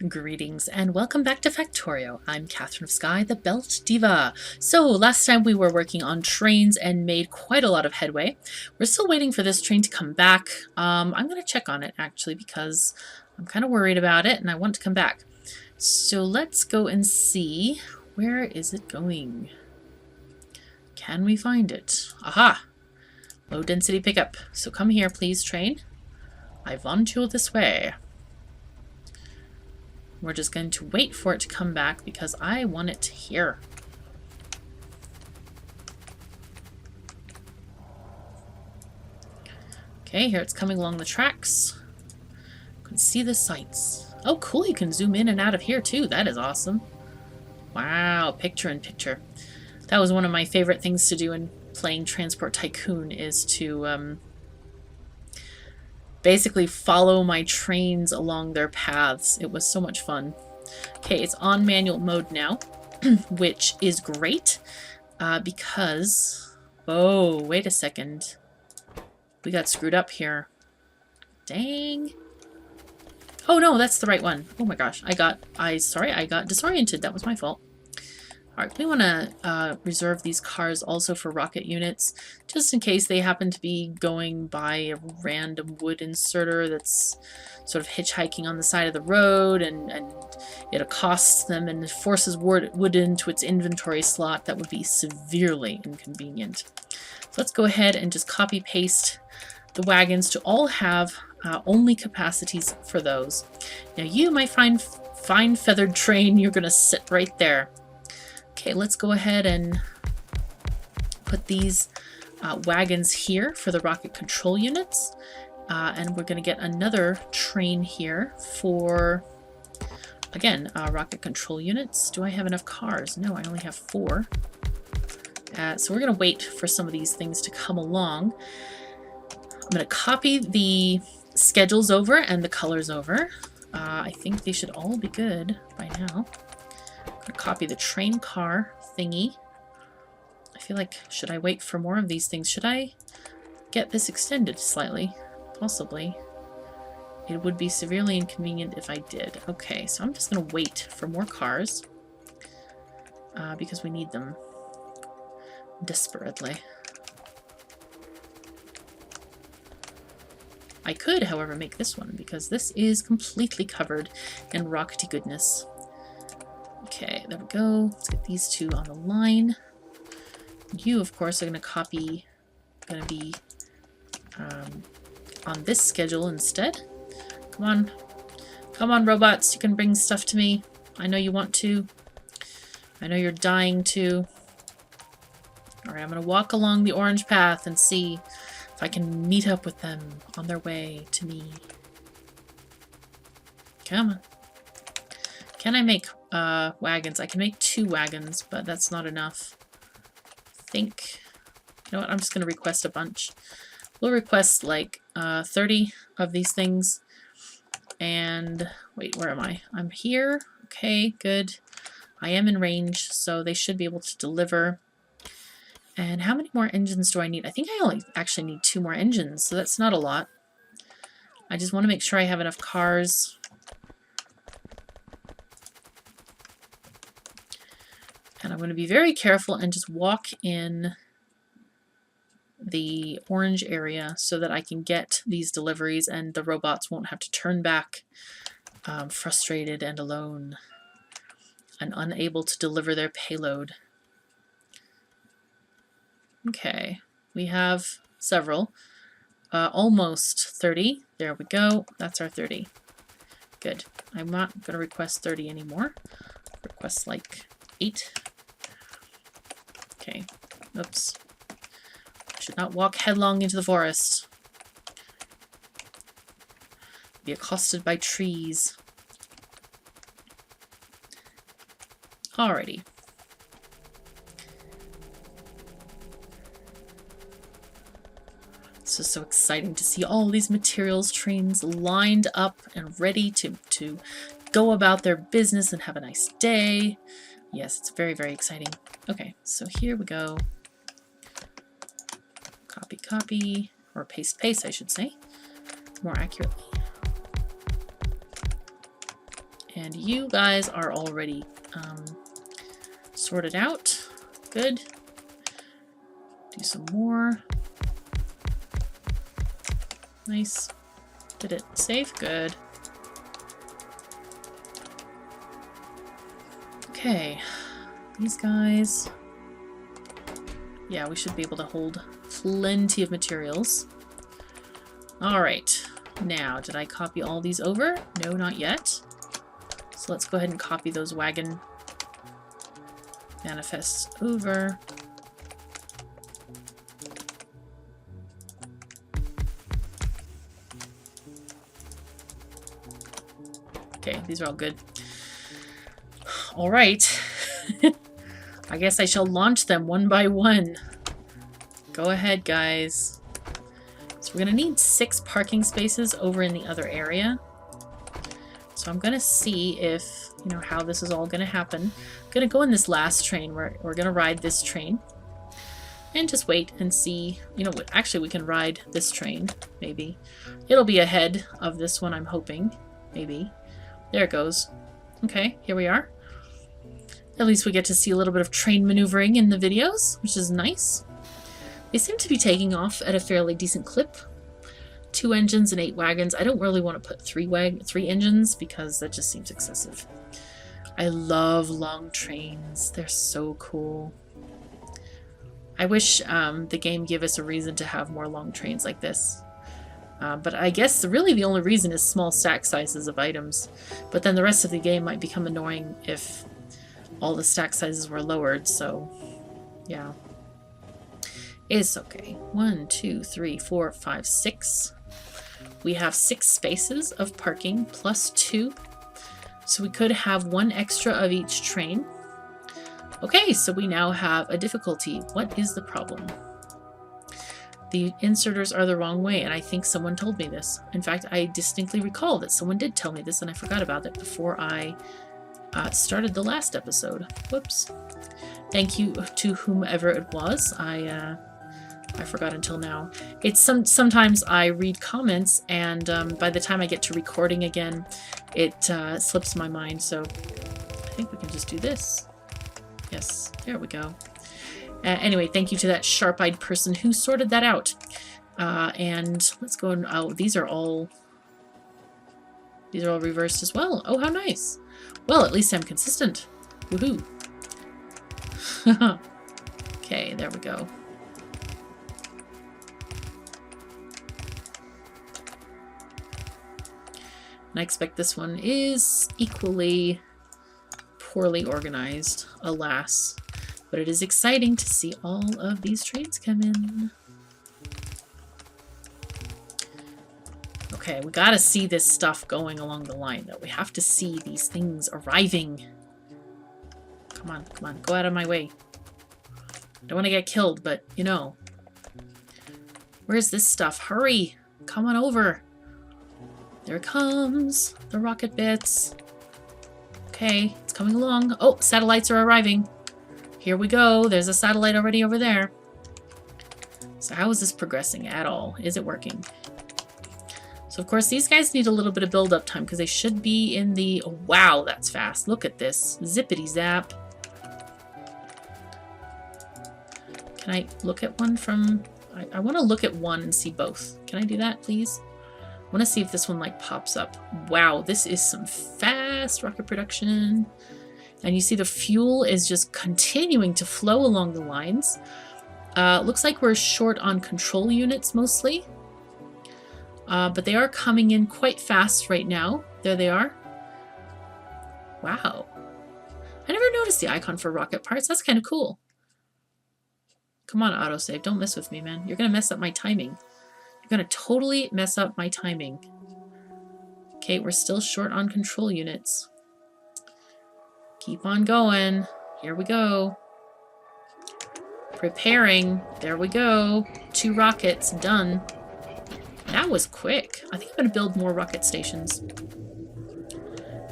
Greetings and welcome back to Factorio. I'm KatherineOfSky, the Belt Diva. So last time we were working on trains and made quite a lot of headway. We're still waiting for this train to come back. I'm going to check on it actually because I'm kind of worried about it and I want to come back. So let's go and see, where is it going? Can we find it? Aha! Low density pickup. So come here please, train. I want you this way. We're just going to wait for it to come back because I want it here. Okay, here it's coming along the tracks. You can see the sights. Oh, cool, you can zoom in and out of here too. That is awesome. Wow, picture in picture. That was one of my favorite things to do in playing Transport Tycoon, is to basically follow my trains along their paths. It was so much fun. Okay, it's on manual mode now, which is great because... Oh, wait a second. We got screwed up here. Dang. Oh no, that's the right one. Oh my gosh, I got disoriented. That was my fault. Alright, we want to reserve these cars also for rocket units, just in case they happen to be going by a random wood inserter that's sort of hitchhiking on the side of the road, and it accosts them and forces wood into its inventory slot. That would be severely inconvenient. So let's go ahead and just copy-paste the wagons to all have only capacities for those. Now you, my fine feathered train, you're going to sit right there. Okay, let's go ahead and put these wagons here for the rocket control units. And we're going to get another train here for, again, rocket control units. Do I have enough cars? No, I only have 4. So we're going to wait for some of these things to come along. I'm going to copy the schedules over and the colors over. I think they should all be good by now. Copy the train car thingy. I feel like, should I wait for more of these things? Should I get this extended slightly? Possibly. It would be severely inconvenient if I did. Okay, so I'm just going to wait for more cars because we need them desperately. I could, however, make this one because this is completely covered in rockety goodness. Okay, there we go. Let's get these two on the line. You, of course, are going to be on this schedule instead. Come on. Come on, robots. You can bring stuff to me. I know you want to. I know you're dying to. Alright, I'm going to walk along the orange path and see if I can meet up with them on their way to me. Come on. Can I make wagons? I can make 2 wagons, but that's not enough. I think... You know what? I'm just going to request a bunch. We'll request like 30 of these things. And... Wait, where am I? I'm here. Okay, good. I am in range, so they should be able to deliver. And how many more engines do I need? I think I only actually need 2 more engines, so that's not a lot. I just want to make sure I have enough cars. And I'm going to be very careful and just walk in the orange area so that I can get these deliveries and the robots won't have to turn back frustrated and alone and unable to deliver their payload. Okay, we have several. Almost 30. There we go. That's our 30. Good. I'm not going to request 30 anymore. Request like 8. Okay. Oops. I should not walk headlong into the forest. Be accosted by trees. Alrighty. This is so exciting to see all these materials trains lined up and ready to go about their business and have a nice day. Yes, it's very, very exciting. Okay, so here we go. Copy, copy, or paste, paste, I should say, more accurately. And you guys are already sorted out. Good. Do some more. Nice. Did it save? Good. Okay. These guys. Yeah, we should be able to hold plenty of materials. Alright. Now, did I copy all these over? No, not yet. So let's go ahead and copy those wagon manifests over. Okay, these are all good. All right. I guess I shall launch them one by one. Go ahead, guys. So we're going to need 6 parking spaces over in the other area. So I'm going to see if, you know, how this is all going to happen. I'm going to go in this last train. We're going to ride this train. And just wait and see. You know what? Actually, we can ride this train, maybe. It'll be ahead of this one, I'm hoping. Maybe. There it goes. Okay, here we are. At least we get to see a little bit of train maneuvering in the videos, which is nice. They seem to be taking off at a fairly decent clip. 2 engines and 8 wagons. I don't really want to put 3 engines because that just seems excessive. I love long trains. They're so cool. I wish the game gave us a reason to have more long trains like this. But I guess really the only reason is small stack sizes of items. But then the rest of the game might become annoying if all the stack sizes were lowered, so yeah. It's okay. 1, 2, 3, 4, 5, 6. We have 6 spaces of parking plus 2. So we could have 1 extra of each train. Okay, so we now have a difficulty. What is the problem? The inserters are the wrong way, and I think someone told me this. In fact, I distinctly recall that someone did tell me this, and I forgot about it before I started the last episode. Whoops. Thank you to whomever it was. I forgot until now. It's sometimes I read comments, and by the time I get to recording again, it slips my mind. So I think we can just do this. Yes, there we go. Anyway, thank you to that sharp-eyed person who sorted that out. And let's go and these are all reversed as well. Oh, how nice. Well, at least I'm consistent. Woohoo. Okay, there we go. And I expect this one is equally poorly organized, alas. But it is exciting to see all of these trains come in. Okay, we gotta see this stuff going along the line, though. We have to see these things arriving. Come on, come on, go out of my way. I don't want to get killed, but, you know. Where's this stuff? Hurry! Come on over! There it comes! The rocket bits. Okay, it's coming along. Oh, satellites are arriving. Here we go. There's a satellite already over there. So how is this progressing at all? Is it working? So of course these guys need a little bit of build-up time because they should be in the... Oh, wow, that's fast. Look at this. Zippity zap. Can I look at one from... I want to look at one and see both. Can I do that, please? I want to see if this one like pops up. Wow, this is some fast rocket production. And you see the fuel is just continuing to flow along the lines. Looks like we're short on control units mostly. But they are coming in quite fast right now. There they are. Wow. I never noticed the icon for rocket parts. That's kind of cool. Come on, autosave. Don't mess with me, man. You're going to mess up my timing. You're going to totally mess up my timing. Okay, we're still short on control units. Keep on going. Here we go. Preparing. There we go. 2 rockets. Done. That was quick. I think I'm going to build more rocket stations.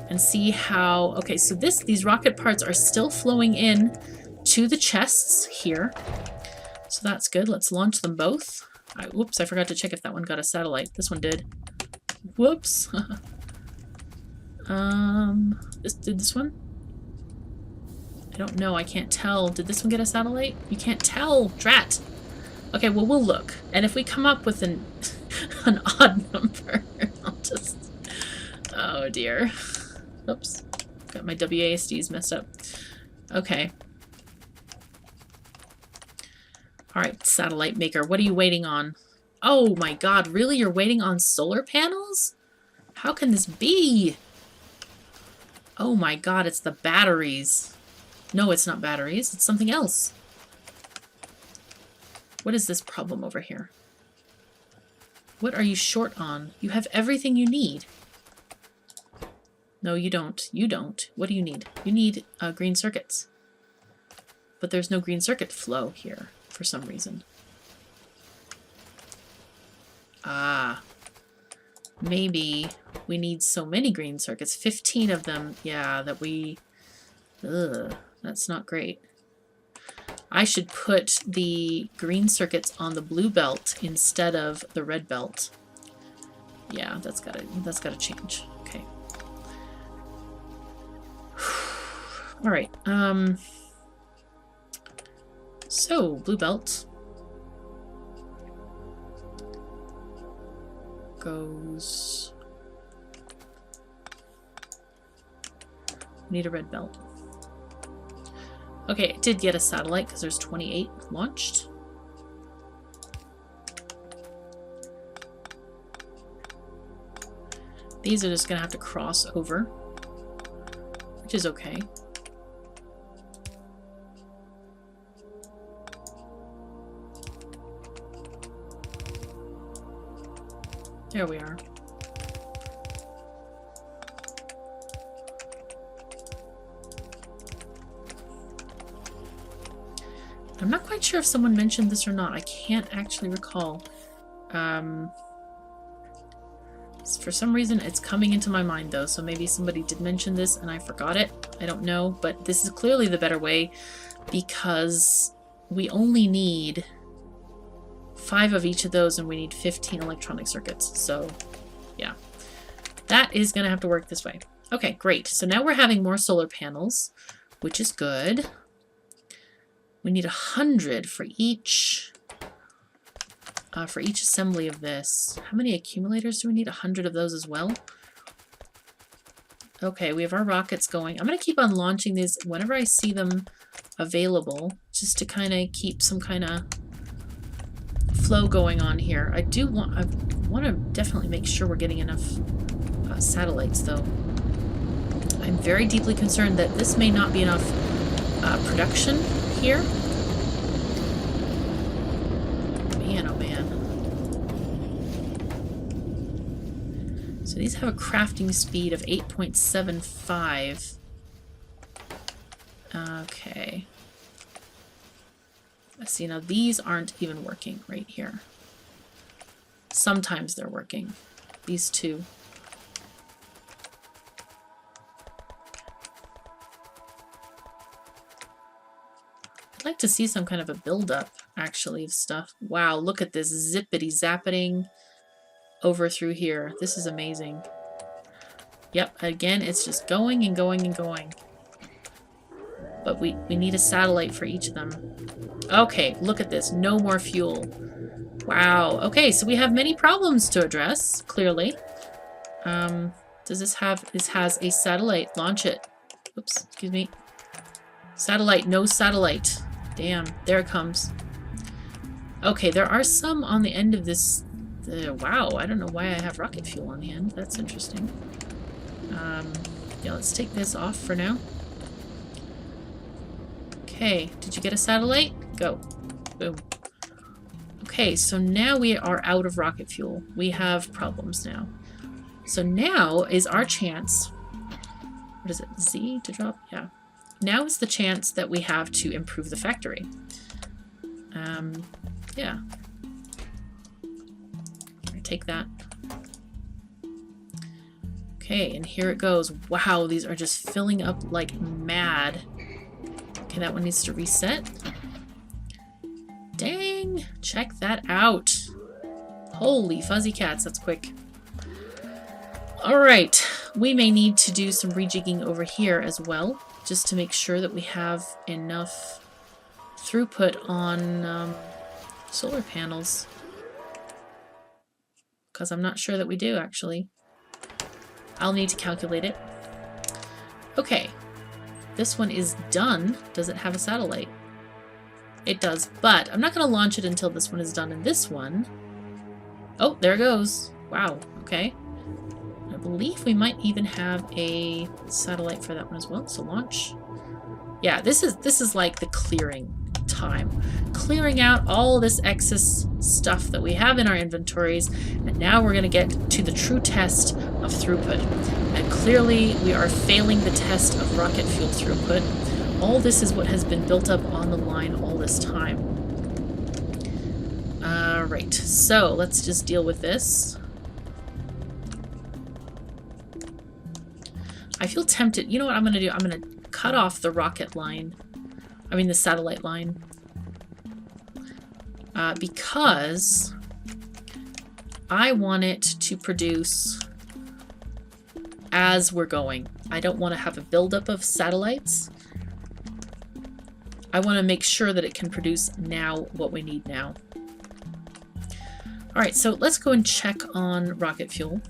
And see how... Okay, so these rocket parts are still flowing in to the chests here. So that's good. Let's launch them both. Whoops, I forgot to check if that one got a satellite. This one did. Whoops. Did this one? I don't know. I can't tell. Did this one get a satellite? You can't tell. Drat. Okay, well, we'll look. And if we come up with an odd number, I'll just... Oh, dear. Oops. Got my WASDs messed up. Okay. Alright, satellite maker. What are you waiting on? Oh my god, really? You're waiting on solar panels? How can this be? Oh my god, it's the batteries. No, it's not batteries. It's something else. What is this problem over here? What are you short on? You have everything you need. No, you don't. You don't. What do you need? You need green circuits. But there's no green circuit flow here for some reason. Ah. Maybe we need so many green circuits. 15 of them. Yeah, that we... Ugh. That's not great. I should put the green circuits on the blue belt instead of the red belt. Yeah, that's gotta change. Okay. All right. So blue belt goes. Need a red belt. Okay, it did get a satellite because there's 28 launched. These are just going to have to cross over, which is okay. There we are. I'm not quite sure if someone mentioned this or not. I can't actually recall. For some reason, it's coming into my mind, though, so maybe somebody did mention this and I forgot it. I don't know, but this is clearly the better way because we only need 5 of each of those and we need 15 electronic circuits. So, yeah. That is going to have to work this way. Okay, great. So now we're having more solar panels, which is good. We need 100 for each assembly of this. How many accumulators do we need? 100 of those as well. Okay, we have our rockets going. I'm going to keep on launching these whenever I see them available, just to kind of keep some kind of flow going on here. I want to definitely make sure we're getting enough satellites, though. I'm very deeply concerned that this may not be enough production here. Man, oh man. So these have a crafting speed of 8.75. Okay. Let's see, now these aren't even working right here. Sometimes they're working. These two. I'd like to see some kind of a build-up, actually, of stuff. Wow, look at this zippity-zappeting over through here. This is amazing. Yep, again, it's just going and going and going. But we need a satellite for each of them. Okay, look at this. No more fuel. Wow. Okay, so we have many problems to address, clearly. Does this have... This has a satellite. Launch it. Oops, excuse me. Satellite. No satellite. Damn. There it comes. Okay, there are some on the end of this... wow, I don't know why I have rocket fuel on the end. That's interesting. Yeah, let's take this off for now. Okay, did you get a satellite? Go. Boom. Okay, so now we are out of rocket fuel. We have problems now. So now is our chance... What is it? Z to drop? Yeah. Now is the chance that we have to improve the factory. Yeah. Take that. Okay, and here it goes. Wow, these are just filling up like mad. Okay, that one needs to reset. Dang! Check that out. Holy fuzzy cats, that's quick. Alright, We may need to do some rejigging over here as well, just to make sure that we have enough throughput on solar panels. Because I'm not sure that we do, actually. I'll need to calculate it. Okay. This one is done. Does it have a satellite? It does, but I'm not going to launch it until this one is done. And this one... Oh, there it goes. Wow, okay. I believe we might even have a satellite for that one as well. So launch. Yeah, this is like the clearing time. Clearing out all this excess stuff that we have in our inventories, and now we're going to get to the true test of throughput. And clearly we are failing the test of rocket fuel throughput. All this is what has been built up on the line all this time. Right, so let's just deal with this. I feel tempted. You know what I'm going to do? I'm going to cut off the rocket line. I mean the satellite line. Because I want it to produce as we're going. I don't want to have a buildup of satellites. I want to make sure that it can produce now what we need now. Alright, so let's go and check on rocket fuel.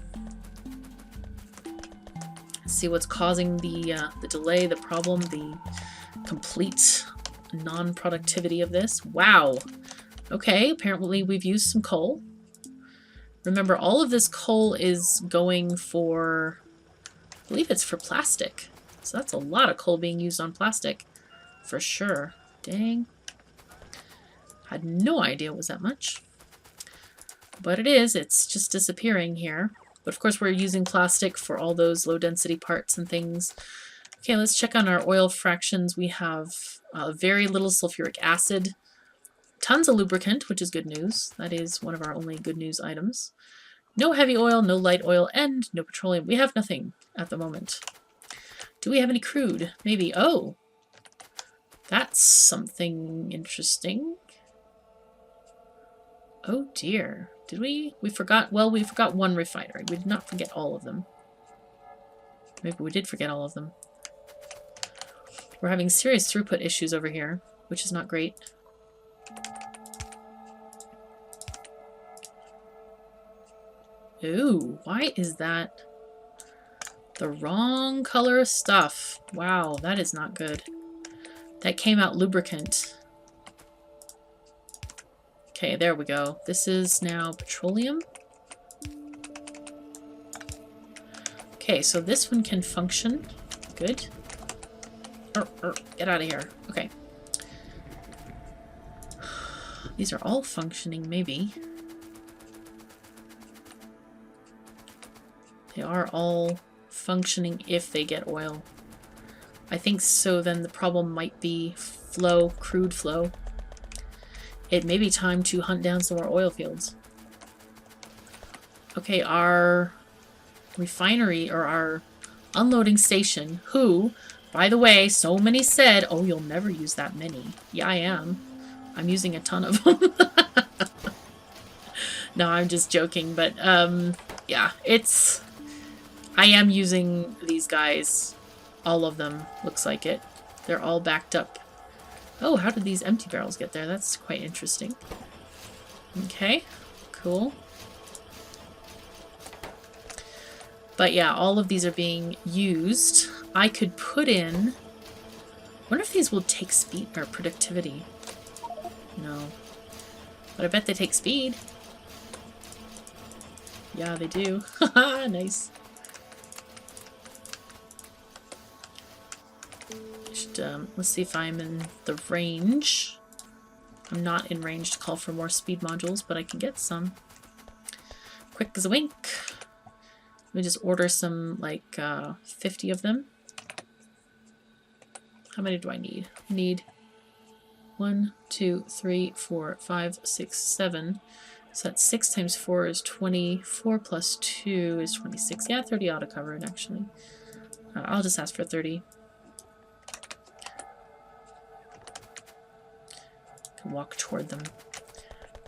See what's causing the delay, the problem, the complete non-productivity of this. Wow. Okay, apparently we've used some coal. Remember, all of this coal is going for... I believe it's for plastic. So that's a lot of coal being used on plastic. For sure. Dang. Had no idea it was that much. But it is. It's just disappearing here. But of course we're using plastic for all those low density parts and things. Okay, let's check on our oil fractions. We have very little sulfuric acid. Tons of lubricant, which is good news. That is one of our only good news items. No heavy oil, no light oil, and no petroleum. We have nothing at the moment. Do we have any crude? Maybe. Oh! That's something interesting. Oh dear. Did we? We forgot. Well, we forgot one refinery. We did not forget all of them. Maybe we did forget all of them. We're having serious throughput issues over here, which is not great. Ooh, why is that the wrong color of stuff? Wow, that is not good. That came out lubricant. Okay, there we go. This is now petroleum. Okay, so this one can function. Good. Get out of here. Okay. These are all functioning, maybe. They are all functioning if they get oil. I think so. Then the problem might be flow, crude flow. It may be time to hunt down some more oil fields. Okay, our refinery, or our unloading station, who, by the way, so many said, oh, you'll never use that many. Yeah, I am. I'm using a ton of them. No, I'm just joking, but yeah, it's... I am using these guys. All of them, looks like it. They're all backed up. Oh, how did these empty barrels get there? That's quite interesting. Okay, cool. But yeah, all of these are being used. I could put in... I wonder if these will take speed or productivity. No. But I bet they take speed. Yeah, they do. Haha, nice. Let's see if I'm in the range. I'm not in range to call for more speed modules, but I can get some. Quick as a wink. Let me just order some, like, 50 of them. How many do I need? I need 1, 2, 3, 4, 5, 6, 7. So that's 6 times 4 is 24 plus 2 is 26. Yeah, 30 ought to cover it, actually. I'll just ask for 30. Walk toward them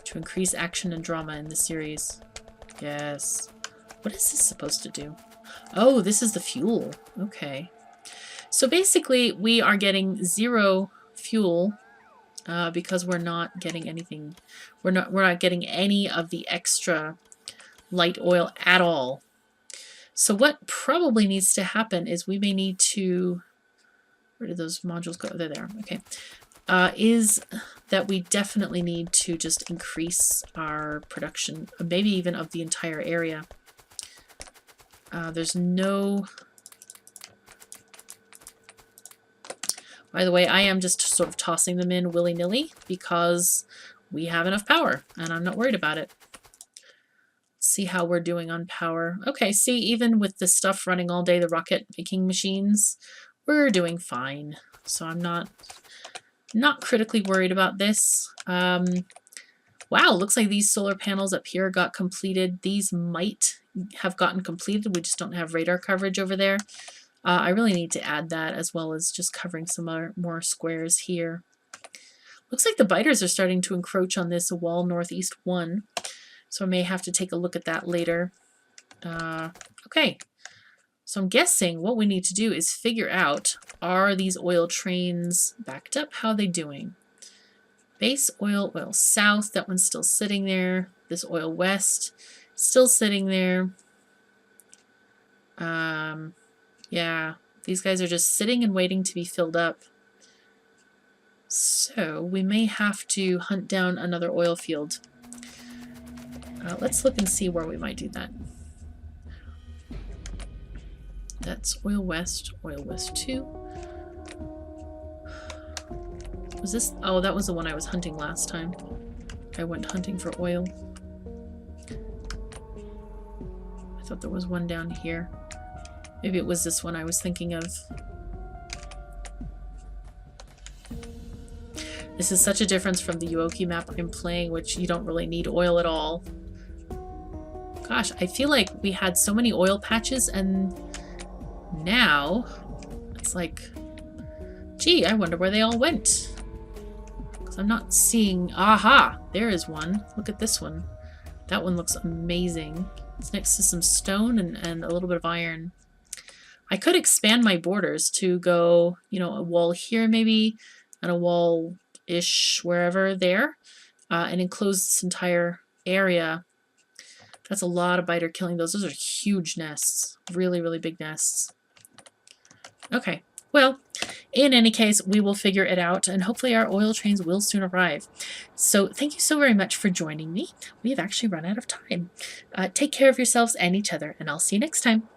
to increase action and drama in the series. Yes. What is this supposed to do? Oh, this is the fuel. Okay. So basically, we are getting 0 fuel because we're not getting anything. We're not getting any of the extra light oil at all. So what probably needs to happen is we may need to... Where did those modules go? They're there. Okay. Is that we definitely need to just increase our production, maybe even of the entire area. There's no... By the way, I am just sort of tossing them in willy-nilly because we have enough power, and I'm not worried about it. Let's see how we're doing on power. Okay, see, even with the stuff running all day, the rocket making machines, we're doing fine. So I'm not critically worried about this. Wow, looks like these solar panels up here got completed. These might have gotten completed. We just don't have radar coverage over there. I really need to add that, as well as just covering some more squares here. Looks like the biters are starting to encroach on this wall northeast 1, so I may have to take a look at that later. Okay, so I'm guessing what we need to do is figure out, are these oil trains backed up? How are they doing? Base oil, oil south, that one's still sitting there. This oil west, still sitting there. Yeah, these guys are just sitting and waiting to be filled up. So we may have to hunt down another oil field. Let's look and see where we might do that. That's oil west 2. Was this? Oh, that was the one I was hunting last time. I went hunting for oil. I thought there was one down here. Maybe it was this one I was thinking of. This is such a difference from the Uoki map I'm playing, which you don't really need oil at all. Gosh, I feel like we had so many oil patches, and now it's like, gee, I wonder where they all went. Because I'm not seeing... Aha! There is one. Look at this one. That one looks amazing. It's next to some stone and a little bit of iron. I could expand my borders to go, you know, a wall here maybe, and a wall-ish wherever there, and enclose this entire area. That's a lot of biter killing those. Those are huge nests. Really, really big nests. Okay, well, in any case, we will figure it out, and hopefully our oil trains will soon arrive. So thank you so very much for joining me. We have actually run out of time. Take care of yourselves and each other, and I'll see you next time.